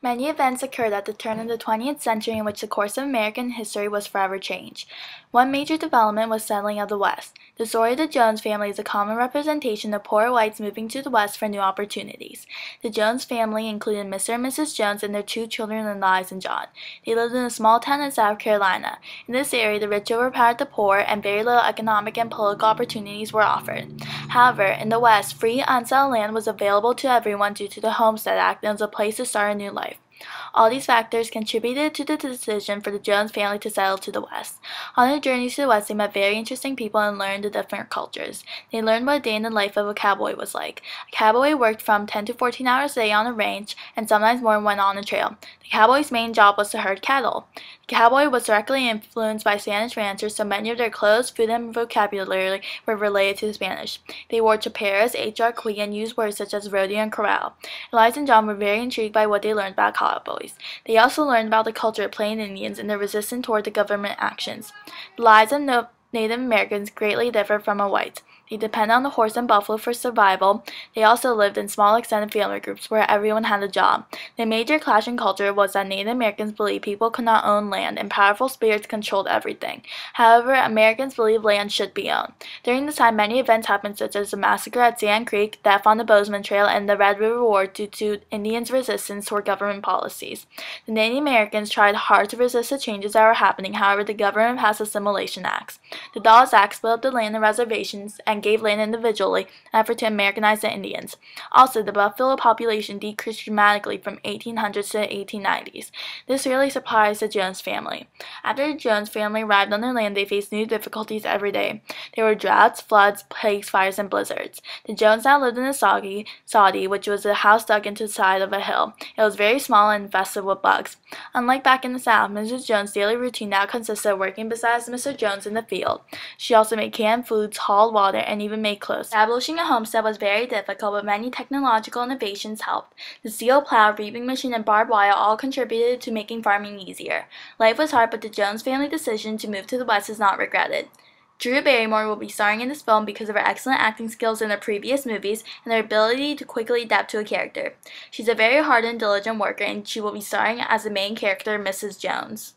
Many events occurred at the turn of the 20th century in which the course of American history was forever changed. One major development was settling of the West. The story of the Jones family is a common representation of poor whites moving to the West for new opportunities. The Jones family included Mr. and Mrs. Jones and their two children, Eliza and John. They lived in a small town in South Carolina. In this area, the rich overpowered the poor, and very little economic and political opportunities were offered. However, in the West, free unsettled land was available to everyone due to the Homestead Act and was a place to start a new life. All these factors contributed to the decision for the Jones family to settle to the West. On their journeys to the West, they met very interesting people and learned the different cultures. They learned what a day in the life of a cowboy was like. A cowboy worked from 10 to 14 hours a day on a range, and sometimes more when on a trail. The cowboy's main job was to herd cattle. The cowboy was directly influenced by Spanish ranchers, so many of their clothes, food, and vocabulary were related to the Spanish. They wore chaparras, ate jarqui, and used words such as rodeo and corral. Eliza and John were very intrigued by what they learned about cowboys. They also learned about the culture of Plain Indians and their resistance toward the government actions. The lives of Native Americans greatly differed from whites. They depended on the horse and buffalo for survival. They also lived in small extended family groups where everyone had a job. The major clash in culture was that Native Americans believed people could not own land and powerful spirits controlled everything. However, Americans believed land should be owned. During this time, many events happened such as the massacre at Sand Creek, death on the Bozeman Trail, and the Red River War due to Indians' resistance toward government policies. The Native Americans tried hard to resist the changes that were happening. However, the government passed assimilation acts. The Dawes Act split up the land and reservations and gave land individually, an effort to Americanize the Indians. Also, the buffalo population decreased dramatically from 1800s to the 1890s. This really surprised the Jones family. After the Jones family arrived on their land, they faced new difficulties every day. There were droughts, floods, plagues, fires, and blizzards. The Jones now lived in a soddy, which was a house dug into the side of a hill. It was very small and infested with bugs. Unlike back in the South, Mrs. Jones' daily routine now consisted of working beside Mr. Jones in the field. She also made canned foods, hauled water, and even made clothes. Establishing a homestead was very difficult, but many technological innovations helped. The steel plow, reaping machine, and barbed wire all contributed to making farming easier. Life was hard, but the Jones family decision to move to the West is not regretted. Drew Barrymore will be starring in this film because of her excellent acting skills in her previous movies and her ability to quickly adapt to a character. She's a very hard and diligent worker, and she will be starring as the main character, Mrs. Jones.